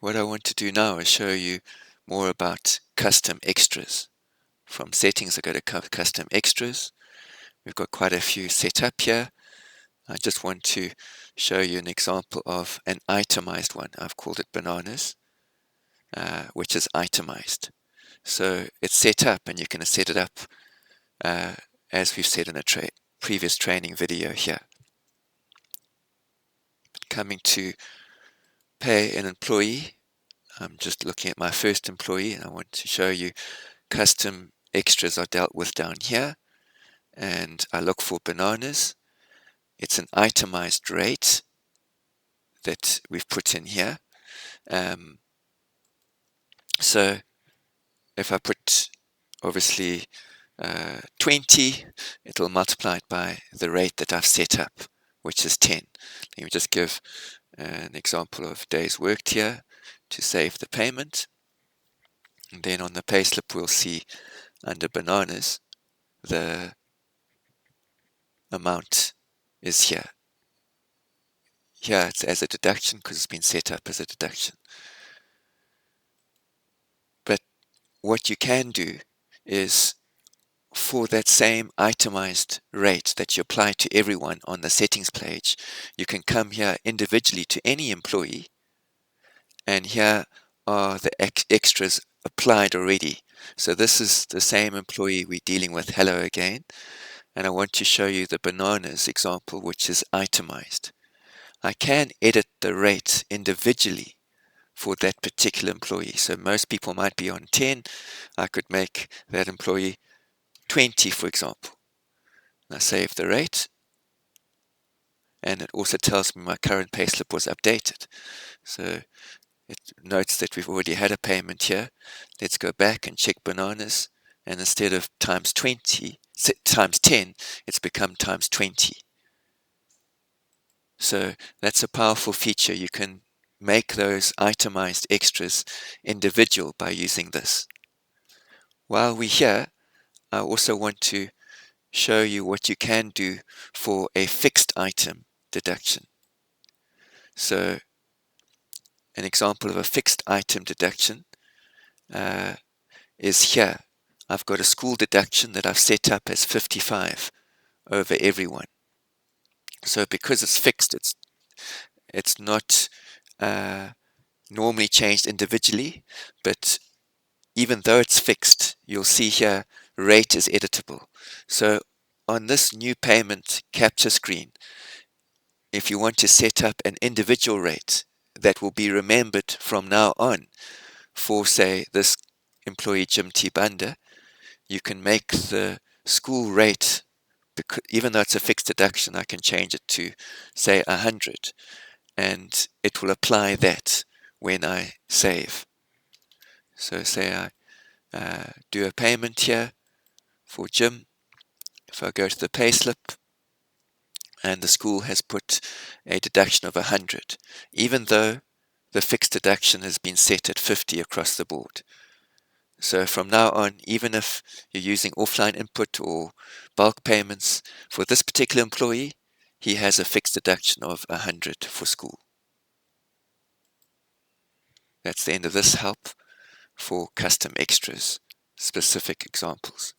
What I want to do now is show you more about custom extras. From settings, I go to custom extras. We've got quite a few set up here. I just want to show you an example of an itemized one. I've called it bananas, which is itemized. So it's set up, and you can set it up as we've said in a previous training video here. Coming to pay an employee, I'm just looking at my first employee, and I want to show you custom extras are dealt with down here. And I look for bananas. It's an itemized rate that we've put in here. So if I put obviously 20, it'll multiply it by the rate that I've set up, which is 10. Let me just give an example of days worked here to save the payment. And then on the payslip, we'll see under bananas, the amount is here. Here it's as a deduction because it's been set up as a deduction. But what you can do is, for that same itemized rate that you apply to everyone on the settings page, you can come here individually to any employee, and here are the extras applied already. So this is the same employee we're dealing with. Hello again. And I want to show you the bananas example, which is itemized. I can edit the rate individually for that particular employee. So most people might be on 10. I could make that employee 20, for example. And I save the rate, and it also tells me my current payslip was updated. So it notes that we've already had a payment here. Let's go back and check bananas, and instead of times 10, it's become times 20. So that's a powerful feature. You can make those itemized extras individual by using this. While we're here, I also want to show you what you can do for a fixed item deduction. So an example of a fixed item deduction is here. I've got a school deduction that I've set up as 55 over everyone. So because it's fixed, it's not normally changed individually, but even though it's fixed, you'll see here rate is editable. So on this new payment capture screen, if you want to set up an individual rate that will be remembered from now on for, say, this employee Jim T. Banda, you can make the school rate, because even though it's a fixed deduction, I can change it to, say, 100, and it will apply that when I save. So say I do a payment here for Jim. If I go to the payslip, and the school has put a deduction of 100, even though the fixed deduction has been set at 50 across the board. So from now on, even if you're using offline input or bulk payments, for this particular employee, he has a fixed deduction of 100 for school. That's the end of this help for custom extras, specific examples.